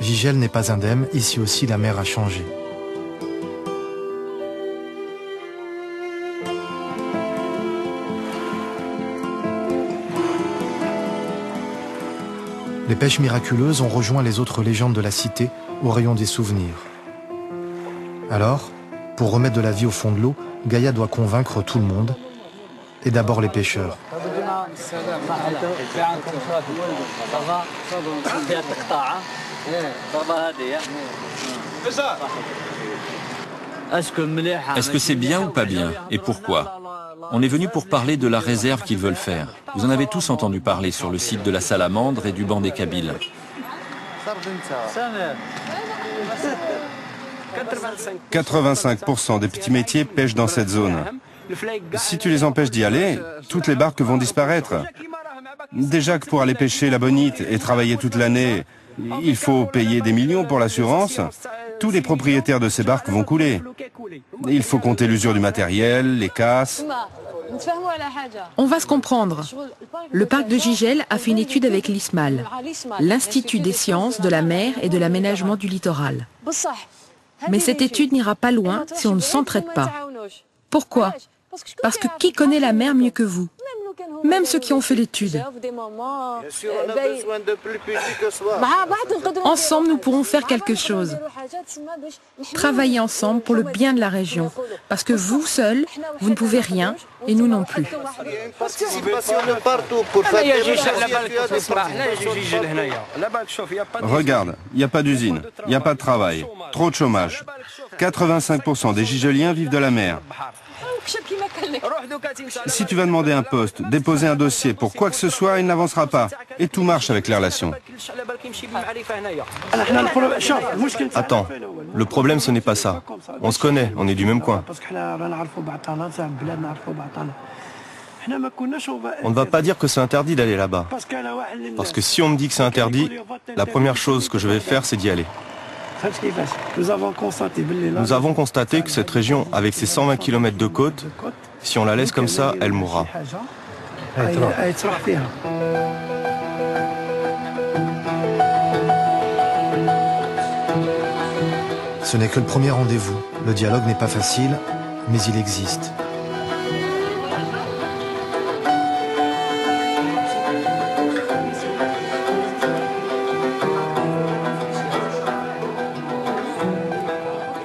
Gigel n'est pas indemne, ici aussi la mer a changé. Les pêches miraculeuses ont rejoint les autres légendes de la cité au rayon des souvenirs. Alors, pour remettre de la vie au fond de l'eau, Gaïa doit convaincre tout le monde, et d'abord les pêcheurs. Est-ce que c'est bien ou pas bien? Et pourquoi? On est venu pour parler de la réserve qu'ils veulent faire. Vous en avez tous entendu parler sur le site de la Salamandre et du banc des Kabyles. 85% des petits métiers pêchent dans cette zone. Si tu les empêches d'y aller, toutes les barques vont disparaître. Déjà que pour aller pêcher la bonite et travailler toute l'année, il faut payer des millions pour l'assurance. Tous les propriétaires de ces barques vont couler. Il faut compter l'usure du matériel, les casses. On va se comprendre. Le parc de Gigel a fait une étude avec l'ISMAL, l'Institut des sciences de la mer et de l'aménagement du littoral. Mais cette étude n'ira pas loin si on ne s'entraide pas. Pourquoi? Parce que qui connaît la mer mieux que vous? Même ceux qui ont fait l'étude. Ensemble, nous pourrons faire quelque chose. Travailler ensemble pour le bien de la région. Parce que vous seuls, vous ne pouvez rien, et nous non plus. Regarde, il n'y a pas d'usine, il n'y a pas de travail, trop de chômage. 85% des Gigeliens vivent de la mer. Si tu vas demander un poste, déposer un dossier pour quoi que ce soit, il n'avancera pas. Et tout marche avec les relations. Attends, le problème ce n'est pas ça. On se connaît, on est du même coin. On ne va pas dire que c'est interdit d'aller là-bas. Parce que si on me dit que c'est interdit, la première chose que je vais faire, c'est d'y aller. Nous avons constaté que cette région, avec ses 120 km de côte, si on la laisse comme ça, elle mourra. Ce n'est que le premier rendez-vous. Le dialogue n'est pas facile, mais il existe.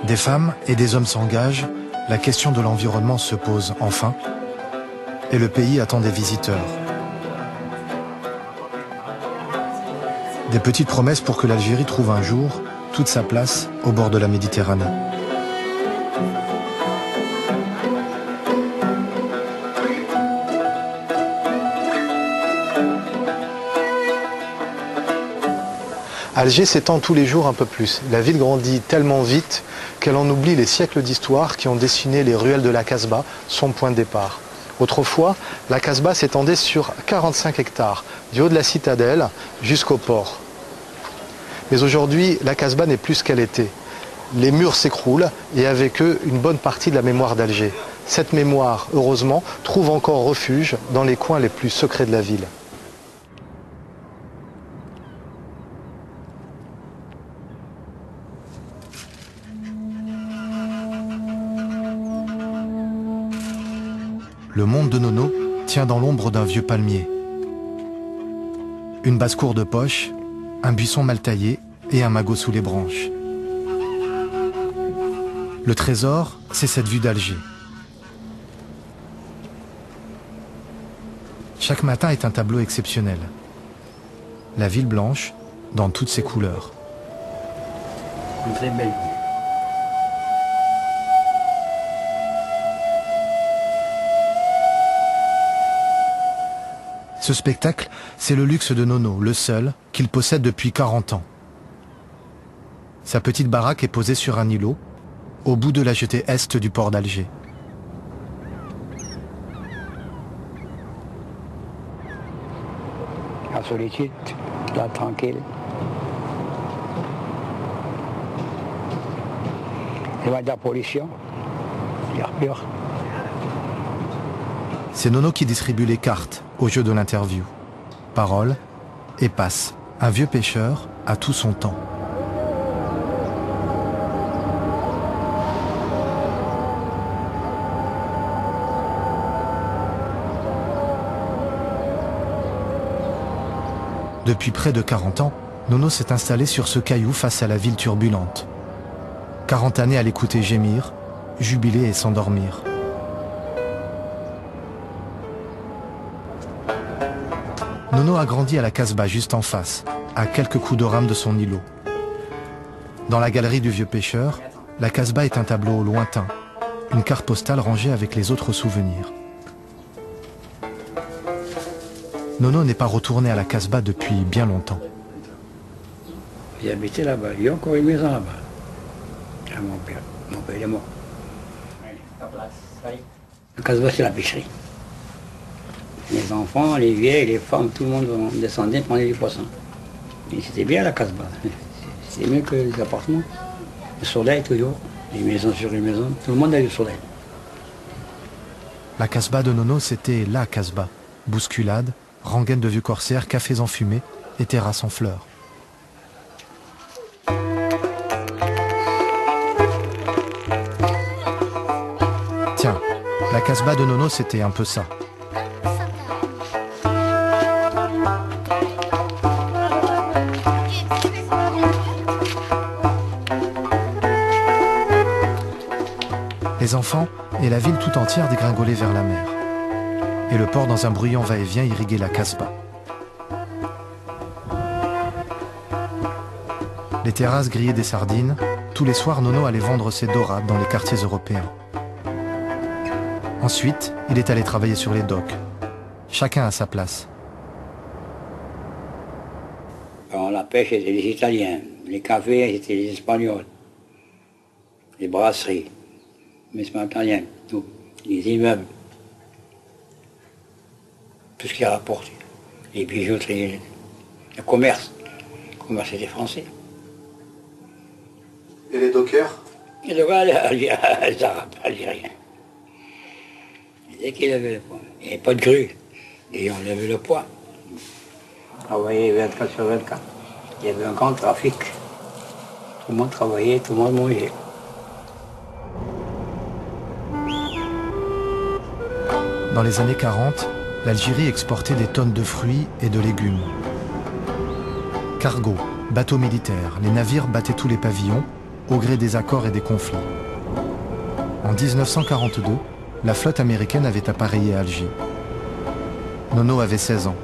Des femmes et des hommes s'engagent, la question de l'environnement se pose enfin, et le pays attend des visiteurs. Des petites promesses pour que l'Algérie trouve un jour toute sa place au bord de la Méditerranée. Alger s'étend tous les jours un peu plus. La ville grandit tellement vite qu'elle en oublie les siècles d'histoire qui ont dessiné les ruelles de la Casbah, son point de départ. Autrefois, la Casbah s'étendait sur 45 hectares, du haut de la citadelle jusqu'au port. Mais aujourd'hui, la Casbah n'est plus ce qu'elle était. Les murs s'écroulent et avec eux une bonne partie de la mémoire d'Alger. Cette mémoire, heureusement, trouve encore refuge dans les coins les plus secrets de la ville. Le monde de Nono tient dans l'ombre d'un vieux palmier. Une basse-cour de poche, un buisson mal taillé et un magot sous les branches. Le trésor, c'est cette vue d'Alger. Chaque matin est un tableau exceptionnel. La ville blanche dans toutes ses couleurs. Ce spectacle, c'est le luxe de Nono, le seul qu'il possède depuis 40 ans. Sa petite baraque est posée sur un îlot, au bout de la jetée est du port d'Alger. La solitude, là, tranquille. Loin de la pollution, l'air pur. C'est Nono qui distribue les cartes au jeu de l'interview. Parole et passe. Un vieux pêcheur a tout son temps. Depuis près de 40 ans, Nono s'est installé sur ce caillou face à la ville turbulente. 40 années à l'écouter gémir, jubiler et s'endormir. Nono a grandi à la Casbah juste en face, à quelques coups de rame de son îlot. Dans la galerie du vieux pêcheur, la Casbah est un tableau lointain, une carte postale rangée avec les autres souvenirs. Nono n'est pas retourné à la Casbah depuis bien longtemps. J'ai habité là-bas, il y a encore une maison là-bas. À mon père il est mort. La Casbah, c'est la pêcherie. Les enfants, les vieilles, les femmes, tout le monde descendait prendre des poissons. Et c'était bien la Casbah. C'était mieux que les appartements. Le soleil toujours, les maisons sur les maisons, tout le monde a eu le soleil. La Casbah de Nono, c'était la Casbah. Bousculade, rengaine de vieux corsaires, cafés enfumés et terrasses en fleurs. Tiens, la Casbah de Nono, c'était un peu ça. Les enfants et la ville tout entière dégringolaient vers la mer. Et le port dans un bruyant va-et-vient irriguait la Casbah. Les terrasses grillaient des sardines. Tous les soirs, Nono allait vendre ses dorades dans les quartiers européens. Ensuite, il est allé travailler sur les docks. Chacun à sa place. La pêche, c'était les Italiens. Les cafés, c'était les Espagnols. Les brasseries. Mais c'est pas italien, tout. Les immeubles. Tout ce qui rapporte. Les bijouteries, le commerce. Le commerce, c'était français. Et les dockers? Et les Arabes, algériens. Dès qu'ils levaient le poids. Il n'y avait pas de grue. Et on levait le poids. On travaillait 24 sur 24. Il y avait un grand trafic. Tout le monde travaillait, tout le monde mangeait. Dans les années 40, l'Algérie exportait des tonnes de fruits et de légumes. Cargos, bateaux militaires, les navires battaient tous les pavillons, au gré des accords et des conflits. En 1942, la flotte américaine avait appareillé à Alger. Nono avait 16 ans.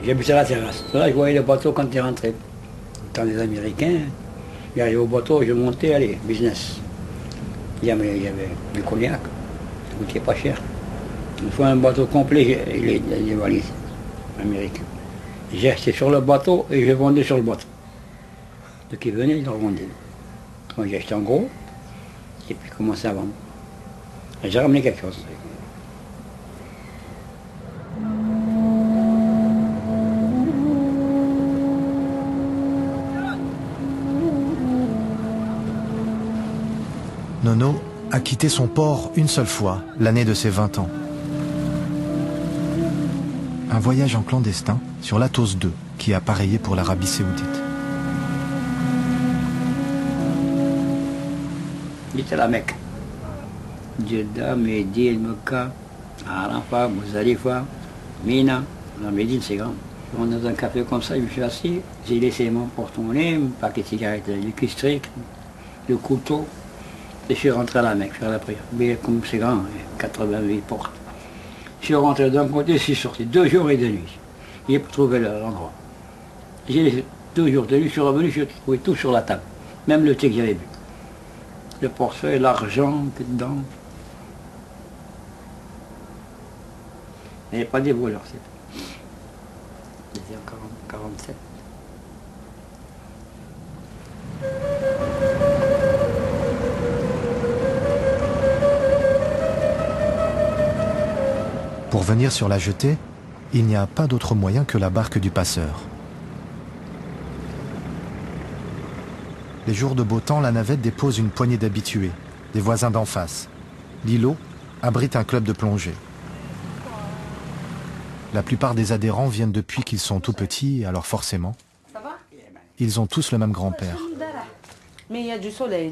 J'habitais à la terrasse. Là, je voyais le bateau quand il rentrait. Dans les Américains, j'arrivais au bateau, je montais, allez, business. Il y avait du cognac, ça coûtait pas cher. Une fois un bateau complet, les valises américains. J'ai acheté sur le bateau et je vendais sur le bateau. Ceux qui venaient, ils leur vendaient. Moi, j'ai acheté en gros et puis commencé à vendre. Et j'ai ramené quelque chose. Nono a quitté son port une seule fois, l'année de ses 20 ans. Un voyage en clandestin sur l'Atos 2 qui a appareillé pour l'Arabie Saoudite. Il était à la Mecque. Jeddah, Médine, Mecca, Arafat, Mousdalifa, Mina. La Médine, c'est grand. On est dans un café comme ça, je me suis assis. J'ai laissé mon porte-monnaie, un paquet de cigarettes électriques, le couteau. Et je suis rentré à la Mecque faire la prière. Mais comme c'est grand, 88 portes. Je suis rentré d'un côté, je suis sorti 2 jours et 2 nuits. J'ai pas trouvé l'endroit. J'ai laissé 2 jours, 2 nuits, je suis revenu, j'ai trouvé tout sur la table. Même le thé que j'avais bu. Le portefeuille, l'argent, tout dedans. Il n'y avait pas des voleurs, c'est tout. C'était en 47. Pour venir sur la jetée, il n'y a pas d'autre moyen que la barque du passeur. Les jours de beau temps, la navette dépose une poignée d'habitués, des voisins d'en face. L'îlot abrite un club de plongée. La plupart des adhérents viennent depuis qu'ils sont tout petits, alors forcément, ils ont tous le même grand-père. Mais il y a du soleil.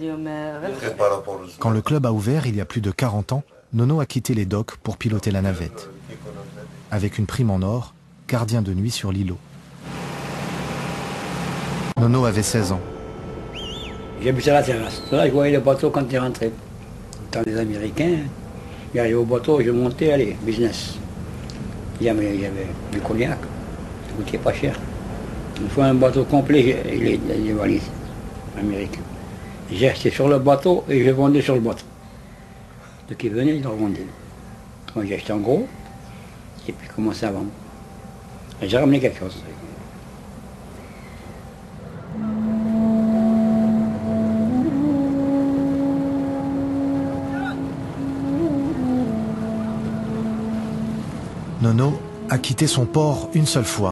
Quand le club a ouvert il y a plus de 40 ans, Nono a quitté les docks pour piloter la navette. Avec une prime en or, gardien de nuit sur l'îlot. Nono avait 16 ans. J'habitais à la terrasse. Là, je voyais le bateau quand il rentrait. Dans les Américains, j'arrivais au bateau, je montais, allez, business. Il y avait du cognac, ça coûtait pas cher. Une fois un bateau complet, les valises américains. J'ai acheté sur le bateau et je vendais sur le bateau. Ceux qui venaient, ils le revendaient. Moi, j'ai acheté en gros et puis commencé à vendre. Et j'ai ramené quelque chose. Nono a quitté son port une seule fois.